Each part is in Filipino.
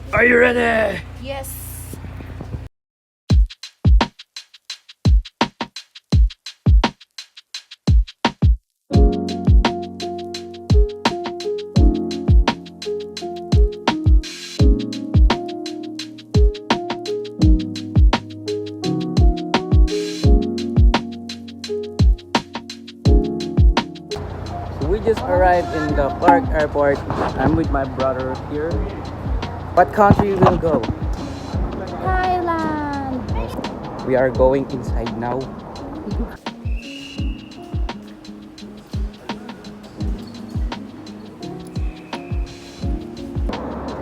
Are you ready? Yes. We just arrived in the Clark Airport. I'm with my brother here. What country will go? Thailand. We are going inside now.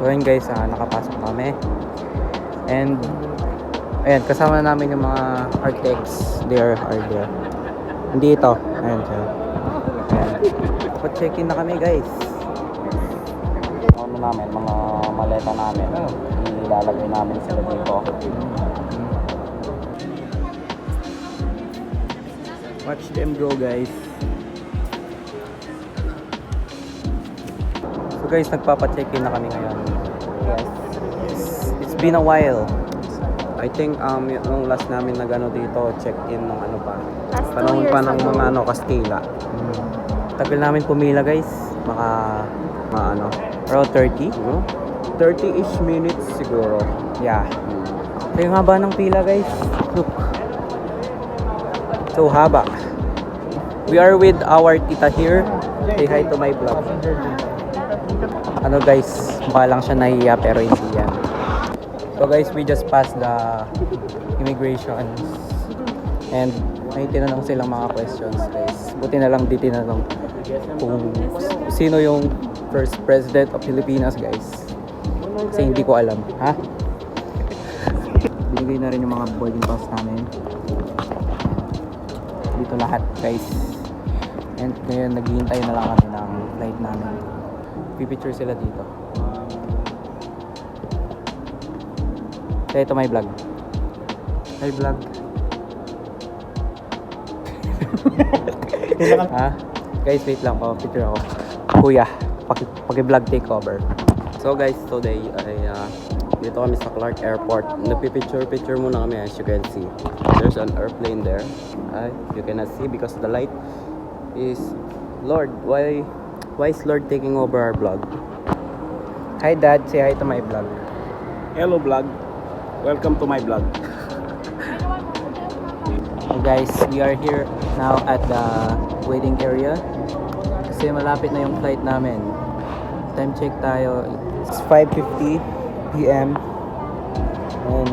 So ayun guys, nakapasok kami. And ayan, kasama namin yung mga architects. They are there. Hindi ito. Ayan siya. Ayan. Pa-check-in na kami guys. Ano namin, mga maleta namin. Ilalagay namin sila dito. Watch them go guys. So guys, nagpapa-check-in na kami ngayon. Yes. It's been a while. I think yung last namin na gano dito, check-in ng ano pa. Panahon pa ng mga Kastila. Tagal namin pumila guys. Mga around 30 siguro. 30-ish minutes siguro. Yeah. So yung haba ng pila guys. Look. So haba. We are with our tita here. Say hi to my vlog. Ano guys, mukha lang siya nahiya pero hindi yan. So guys, we just passed the immigration and may tinanong silang mga questions guys. Buti na lang di tinanong kung sino yung first president of Pilipinas guys. Kasi hindi ko alam. Ha? Binigay na rin yung mga boarding pass namin. Dito lahat guys. And ngayon naghihintay na lang kami ng flight namin. Pipicture sila dito. Kaya ito my vlog. Hi vlog. Ha? Guys, wait lang po. Picture ako. Kuya, paki-vlog takeover. So guys, today ay dito kami sa Clark Airport. Nagpipicture muna kami as you can see. There's an airplane there. You cannot see because the light is... Lord, why is Lord taking over our vlog? Hi Dad, say hi to my vlog. Hello vlog. Welcome to my vlog. Hey guys, we are here now at the waiting area. Kasi malapit na yung flight namin. Time check tayo. It's 5:50 PM. And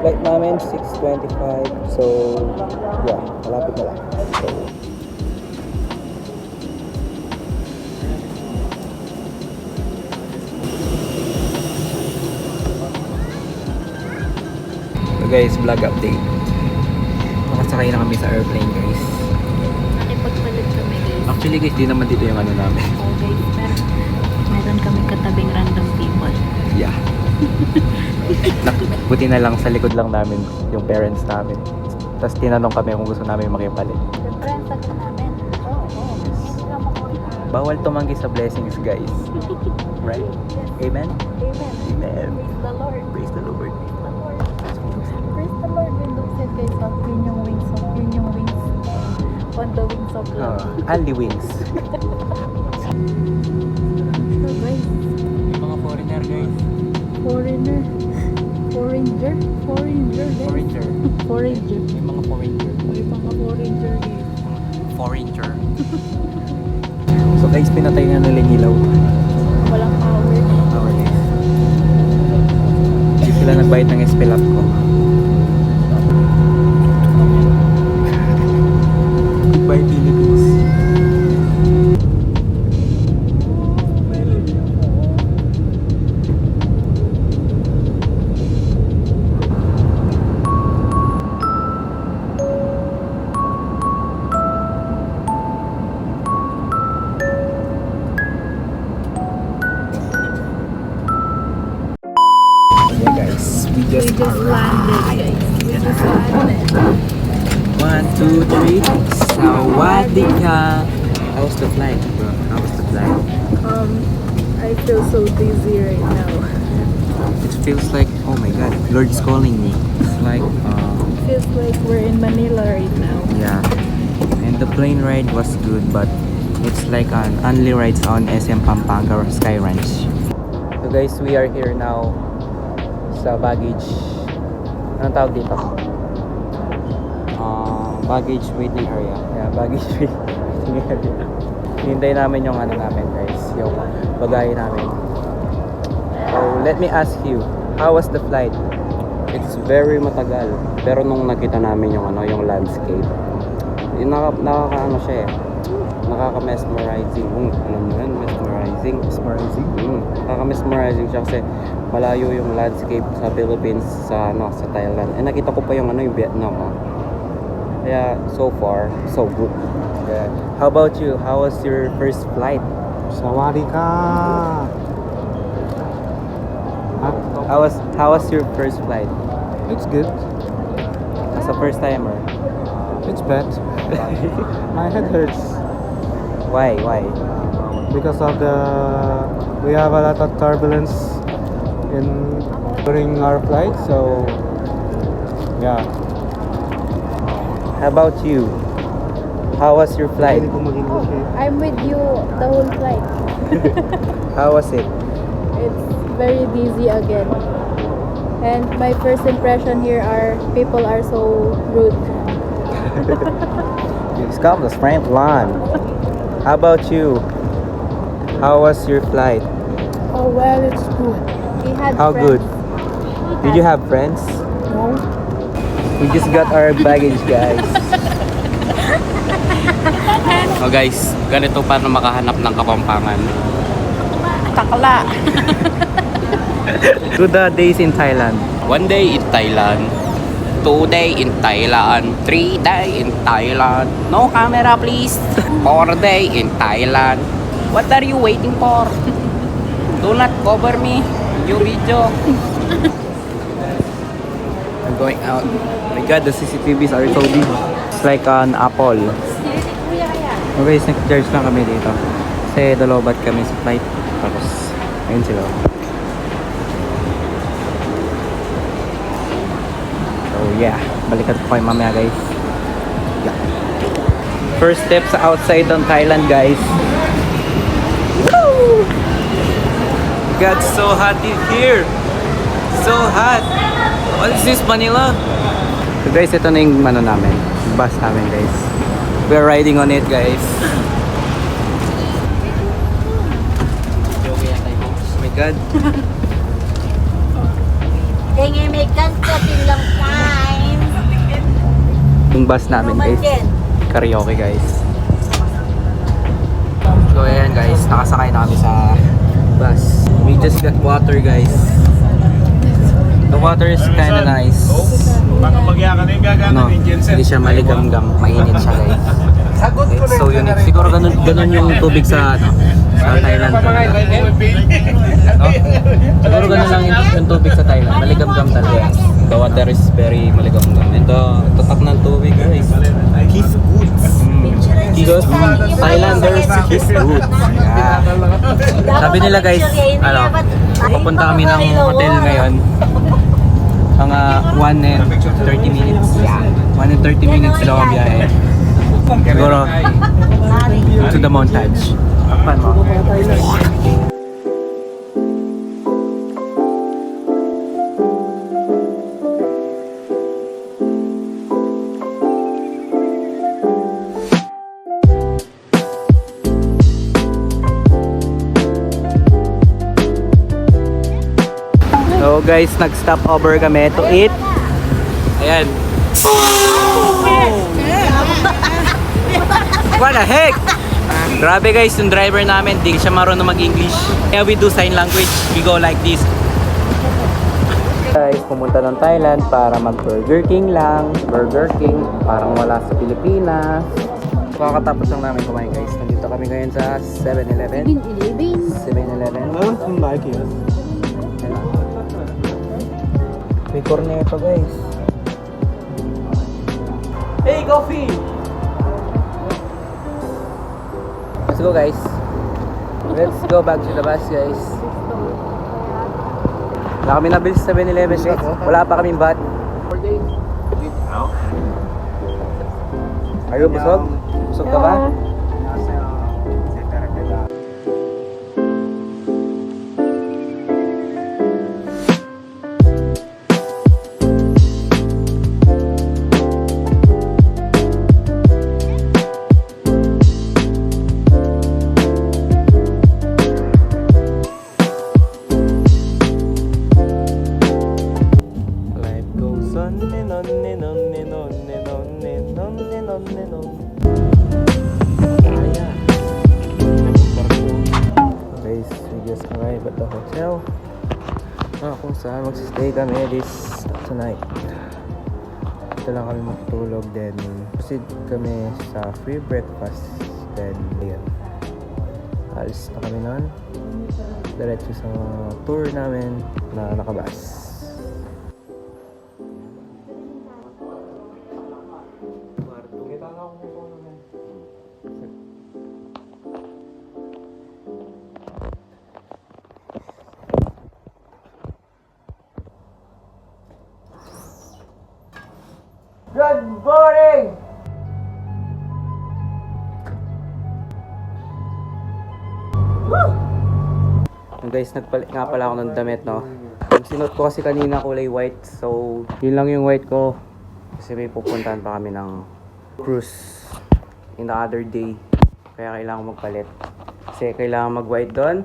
flight namin 6:25. So yeah, malapit na lang. So guys, vlog update. Nakasakay na kami sa airplane guys. Nakipagpalit kami guys. Actually guys, di naman dito yung ano namin. Oh guys, pero meron kami katabing random people. Yeah. Buti na lang sa likod lang namin yung parents namin. Tapos tinanong kami kung gusto namin makipalit. Siyempre, ang sagta namin. Oo. Hindi lang makulit. Bawal tumanggi sa blessings guys. Right? Amen? Amen. Amen. Praise the Lord. Praise the Lord. Praise the Lord. When those said guys, yun yung wings. On the wings of love. Only wings. So guys, May mga foreigner guys. foreigner guys. Foreigner. May mga foreigner. May mga foreigner guys. Foreigner. So guys, pinatay na nila yung ilaw. Walang power. Power guys. Hindi sila nagbayad ng SPLAP ko. Goodbye Philippines. Yeah guys, we just landed guys. We just landed. 1, 2, 3. Sawadee ka. How's the flight, bro? How's the flight? I feel so dizzy right now. It feels like, oh my god, Lord's calling me. It's like, Feels like we're in Manila right now. yeah. And the plane ride was good, but it's like an only rides on SM Pampanga or Sky Ranch. So guys, we are here now sa baggage. Anong tawag dito? Baggage waiting area. Yeah, baggage waiting area. Hintay namin yung ano namin guys, yung bagahe namin. So, let me ask you, how was the flight? It's very matagal. Pero nung nakita namin yung ano, yung landscape, yung nakaka-ano siya eh. Nakaka-mesmerizing. Alam mo yan, mesmerizing. Mesmerizing? Nakaka-mesmerizing siya kasi malayo yung landscape sa Philippines, sa ano, sa Thailand. Eh nakita ko pa yung ano, yung Vietnam. Kaya so far, so good. Yeah. How about you? How was your first flight? Sawadika. Huh? How was your first flight? It's good. As a first timer? It's bad. My head hurts Why? because of we have a lot of turbulence during our flight. So yeah. How about you? How was your flight? Hindi ko mag-English eh. I'm with you the whole flight. How was it? It's very dizzy again. And my first impression here are people are so rude. It's come the front line. How about you? How was your flight? Oh well, it's good. We had How friends. good? Did you have friends? No. We just got our baggage, guys. So guys, ganito pa na makahanap ng Kapampangan. Takla. 2 days in Thailand. 1 day in Thailand, 2 day in Thailand, 3 day in Thailand. No camera please. 4 day in Thailand. What are you waiting for? Do not cover me. Your video. I'm going out. Oh my god, the CCTVs are so big. It's like an apple. Okay, nag-charge lang kami dito. Kasi dalobat kami sa flight. Tapos, ayun sila. So yeah, balikan ko kayo mamaya guys. Yeah. First step sa outside on Thailand guys. Woo! God, so hot in here. So hot. What is this, Manila? So guys, ito na yung ano namin, bus namin guys. We're riding on it guys. Oh my god. Kaya may kansating lang time. Yung bus namin guys. Karaoke guys. So ayan guys, nakasakay na kami sa bus. We just got water guys. The water is kinda nice. Baka magyakan yung gagana No, ni Jensen. hindi siya maligamgam, mainit siya guys. It's so unique. Siguro ganun yung tubig sa ano, sa Thailand. No? Siguro ganun lang yung tubig sa Thailand, maligamgam talaga. The water is very maligamgam. And the tatak ng tubig guys, kiss goods. Because Thailanders kiss goods. Yeah. Sabi nila guys, ano, pupunta kami ng hotel ngayon. Mga 1 and 30 minutes. 1 and 30 minutes daw ang biyahe. Siguro to the montage. Takpan mo. So guys, nag-stop over kami to eat. Ayan. What the heck? Grabe guys, yung driver namin, di siya marunong mag-English. Kaya we do sign language. We go like this. Guys, pumunta ng Thailand para mag-Burger King lang. Burger King, parang wala sa Pilipinas. Kakatapos lang namin kumain guys. Nandito kami ngayon sa 7-Eleven. 7-Eleven. I don't like it. May corneto guys. Hey, coffee! Let's go guys. Let's go back to the bus, guys. Wala kami nabili sa 7-Eleven, guys. Wala pa kaming bat. Are you busog? Busog ka ba? Life goes on and on and on and on and on and on and on and on. Guys, we just arrived at the hotel. Kung saan magsistay kami tonight. Dito lang kami matutulog, then proceed kami sa free breakfast. Then, ayan. Alis na kami nun. Diretso sa tour namin na nakabas. Good morning! Guys, nagpalit nga pala ako ng damit, no? Yung sinuot ko kasi kanina kulay white, so yun lang yung white ko. Kasi may pupuntahan pa kami ng cruise in the other day. Kaya kailangan magpalit. Kasi kailangan mag-white doon.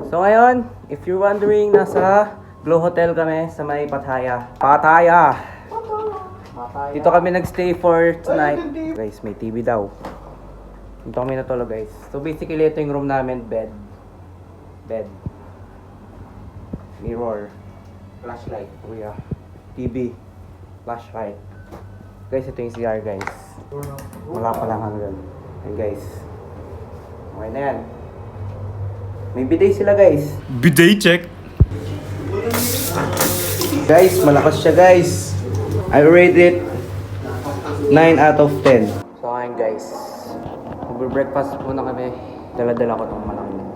So ngayon, if you're wondering, nasa Glow Hotel kami sa may Pattaya. Pattaya! Dito kami nagstay for tonight. Guys, may TV daw. Dito kami natulog, guys. So basically, ito yung room namin. Bed. Mirror. Flashlight. Kuya. TV. Flashlight. Guys, ito yung CR, guys. Wala pa lang hanggang. Ayan, guys. Okay na yan. May bidet sila, guys. Bidet check. Guys, malakas siya, guys. I rate it 9 out of 10. So ngayon, guys, mag-breakfast muna kami. Dala-dala ko itong malaking.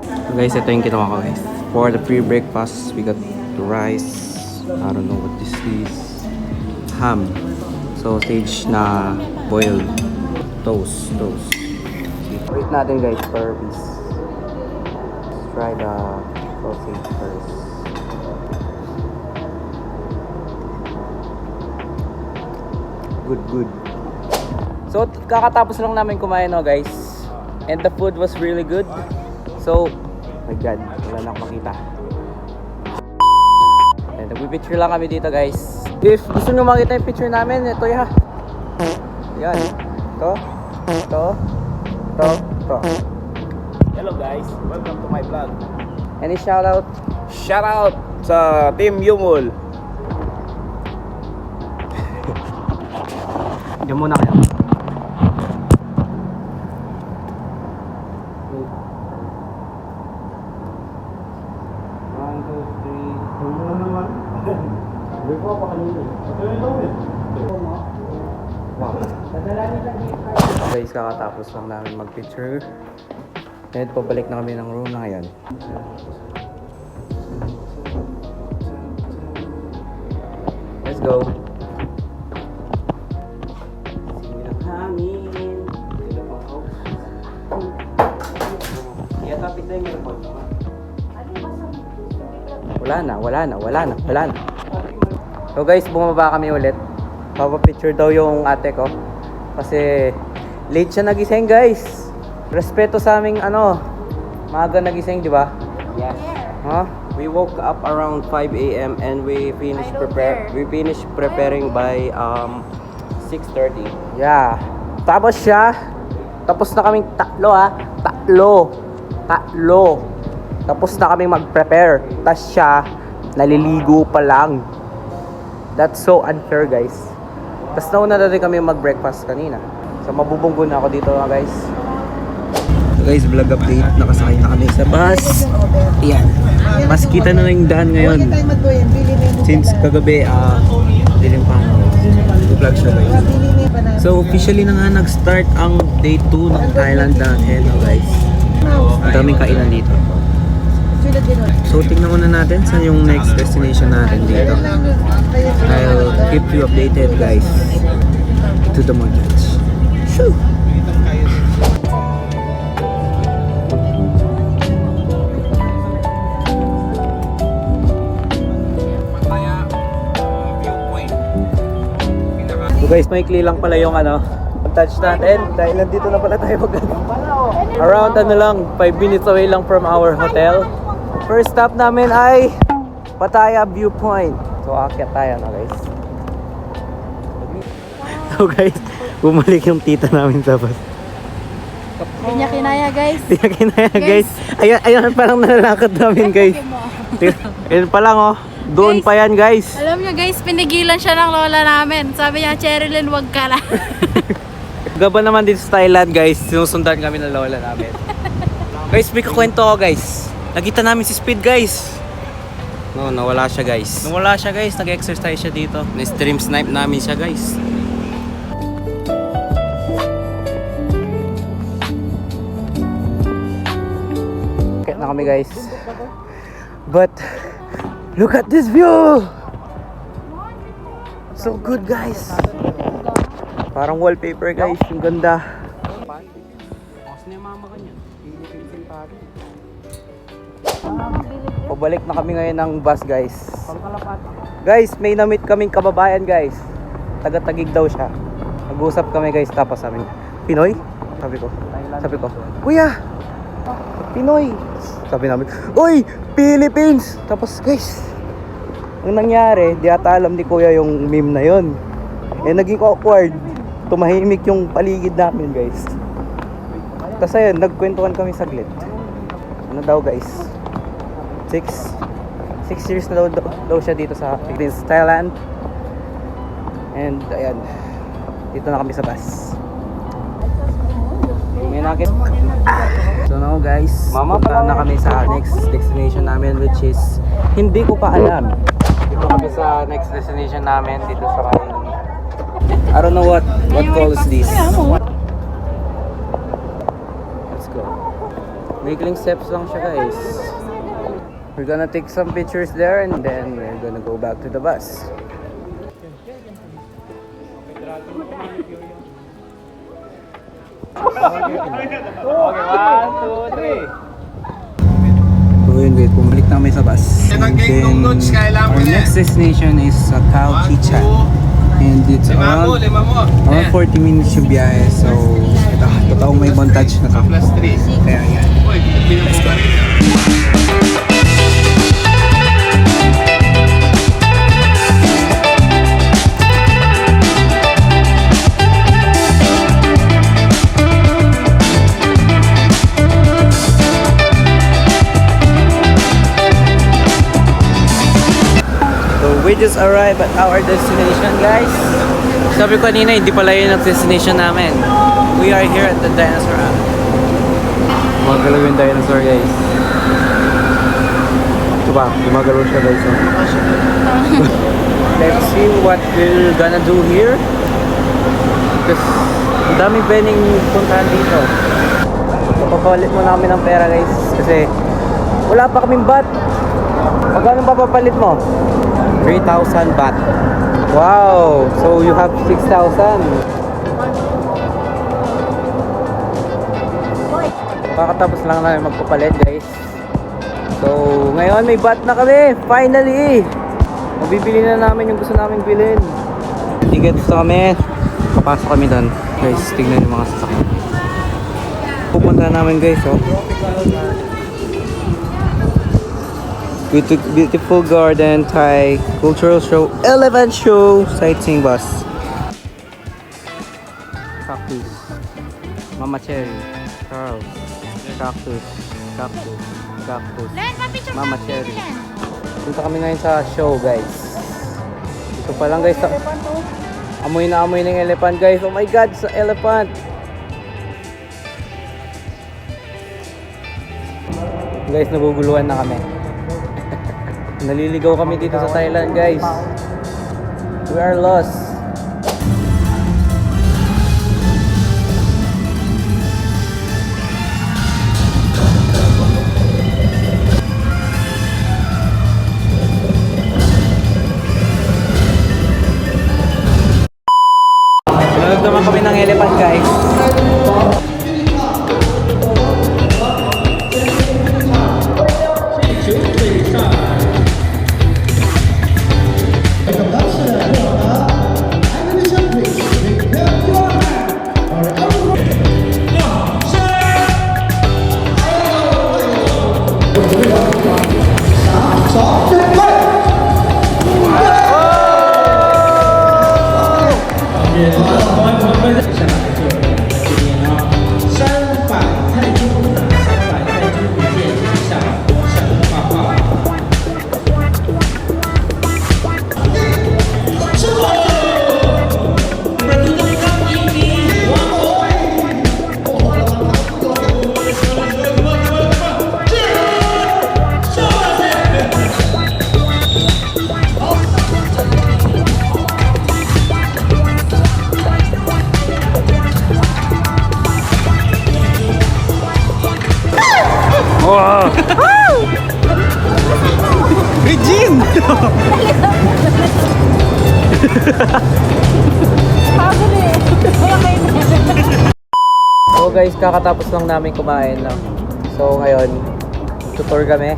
So guys, ito yung kinuha ko, guys. For the free breakfast, we got the rice. I don't know what this is. Ham. Sausage na boiled. Toast. Wait natin, guys, per piece. Let's try the sausage first. Good. So, kakatapos lang namin kumain, no, guys. And the food was really good. So, my God, wala na akong makita. And nagpipicture lang kami dito, guys. If gusto nyo makita yung picture namin, ito ya. Yan. Ito. Hello guys, welcome to my vlog. Any shoutout? Shout out sa Team Yumul. Diyan muna kayo. Guys, kakatapos lang namin mag-picture. Ngayon, pabalik na kami ng room na ngayon. Let's go. Wala na. So guys, bumaba kami ulit. Papapicture daw yung ate ko. Kasi late siya nagising, guys. Respeto sa aming maaga nagising, di ba? Yes. Huh? We woke up around 5 a.m. and we finished preparing by 6:30. Yeah. Tapos na kaming tatlo. Tapos na kaming mag-prepare. Tapos siya, naliligo pa lang. That's so unfair, guys. Tapos nauna na rin kami mag-breakfast kanina. So mabubunggo na ako dito, guys. Guys, vlog update. Nakasakay na kami sa bus. Ayan. Mas kita na yung daan ngayon. Since kagabi, dilim pa. Vlog siya guys. So, officially na nga nag-start ang day 2 ng Thailand natin, guys. Ang daming kainan dito. So, tingnan muna natin saan yung next destination natin dito. I'll keep you updated, guys, to the montage. Shoo! So guys, maikli lang pala yung touch natin dahil nandito na pala tayo around lang, 5 minutes away lang from our hotel. First stop namin ay Pattaya Viewpoint. So aakyat tayo na guys. So guys, bumalik yung tita namin sa bus. Hindi niya kinaya, guys. Hindi niya kinaya guys. Ayun parang nalalakad namin guys. Ayun pa lang oh. Doon Guys, pa yan guys. Alam niyo guys, pinigilan siya ng lola namin. Sabi niya, Cherilyn, wag ka na. Gaba naman dito sa Thailand guys, sinusundan kami ng lola namin. Guys, may kakwento ko guys. Nakita namin si Speed guys. No, nawala siya guys. Nawala siya guys, nag-exercise siya dito. Na-stream snipe namin siya guys. Kaya na kami guys. But, look at this view! So good guys. Parang wallpaper guys, yung ganda. Pabalik na kami ngayon ng bus guys. Guys, may na-meet kaming kababayan guys. Taga-Tagig daw siya. Nag-usap kami guys, tapos sabi niya, Pinoy? Sabi ko, Kuya! Pinoy! Sabi namin, Uy! Philippines! Tapos guys, ang nangyari, di ata alam ni Kuya yung meme na yon. Naging awkward. Tumahimik yung paligid namin guys. Tapos ayun, nagkwentuhan kami saglit. Ano daw guys? 6 years na daw siya dito sa Thailand. And ayan, dito na kami sa bus. May nakit. So now guys, punta na kami sa next destination namin, which is hindi ko pa alam. Dito kami sa next destination namin dito sa I don't know what call is this. Let's go. Maikling steps lang siya guys. We're gonna take some pictures there and then we're gonna go back to the bus. So yun guys, bumalik na kami sa bus. And then, our next destination is Khao Kichan. And it's around 40 minutes yung biyahe. So, ito, totoong may montage na to. Kaya yan. Let's go. We just arrived at our destination guys. Sabi ko kanina, hindi pala yun ang destination namin. We are here at the dinosaur island. Gumagalaw yung dinosaur guys. Ito ba? Gumagalaw siya guys. Let's see what we're gonna do here. Because ang dami pwedeng puntahan dito. Papapalit muna kami ng pera guys. Kasi wala pa kaming baht. Magkano papapalit mo? 3,000 baht. Wow! So you have 6,000. Kakatapos lang namin magpapalit guys. So ngayon may baht na kami. Finally! Mabibili na namin yung gusto namin bilhin. Tickets na kami. Papasok kami doon. Guys, tignan yung mga sasakyan. Pupunta namin guys oh. Beautiful garden, Thai cultural show, elephant show, sightseeing bus. Cactus, Mama Cherry, Charles, Cactus, Mama Cherry. Punta kami ngayon sa show guys. Dito pa lang guys. Amoy na amoy ng elephant guys. Oh my god, sa elephant. Guys, naguguluhan na kami. Naliligaw kami dito sa Thailand, guys. We are lost. Nanood naman kami ng elephant, guys. Regine! So guys, kakatapos lang namin kumain, no? So ngayon, tutor kami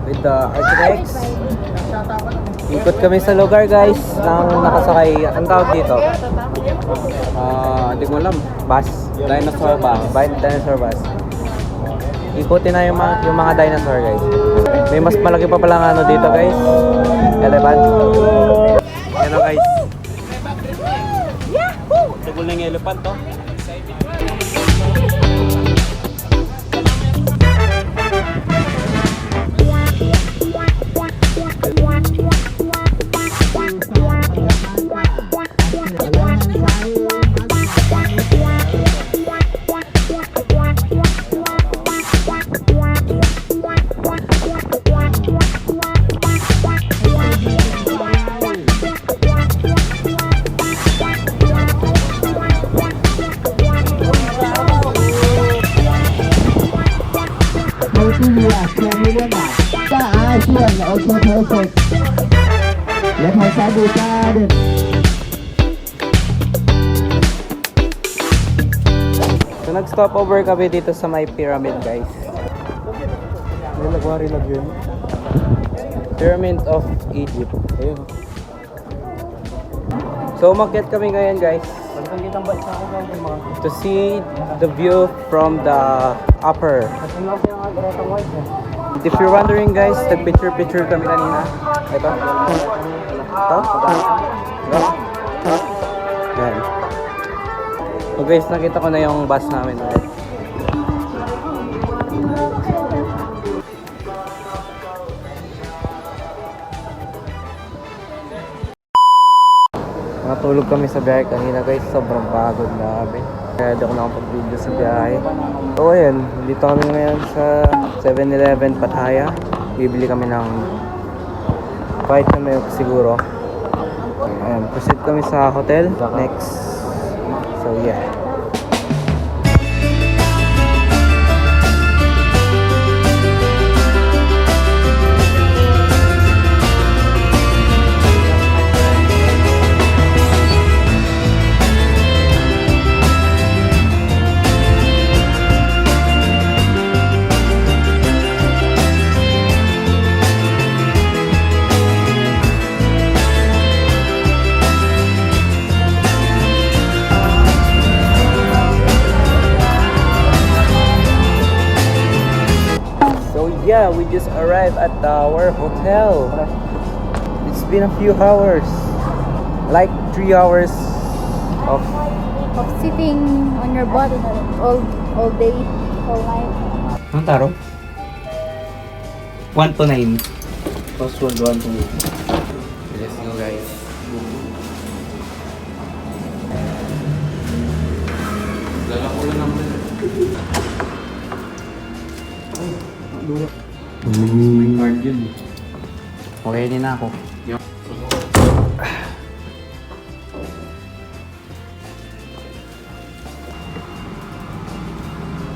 with the architects. Ikot kami sa lugar, guys, nang nakasakay. Ang tawag dito? Hindi ko alam. Bus? Dinosaur bus. Dinosaur bus. Ikutin na yung mga dinosaur, guys. May mas malaki pa palang ano dito, guys. Elephant. Ano, guys? Yahoo! Tagol na yung elephant, to. So nag-stop over kami dito sa may pyramid, guys. May lagwari lang yun. Pyramid of Egypt. Ayun. So umakyat kami ngayon, guys, to see the view from the upper. If you're wondering, guys, nag-picture kami kanina. Ito. Ito. Yan. So guys, nakita ko na yung bus namin ulit. Natulog kami sa biyahe kanina, guys. Sobrang pagod na kami. Kaya di ako nakapag-video sa biyahe. So ayun, dito kami ngayon sa 7-Eleven Pattaya. Bibili kami ng bite na milk siguro. Ayun, proceed kami sa hotel next. So yeah. Yeah, we just arrived at our hotel. It's been a few hours, like 3 hours of Of sitting on your butt all day, all night. Anong taro? 1 to 9. Password 1 to 9. Let's go, guys. Dala ko lang naman. Okay din na ako.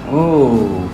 Oh.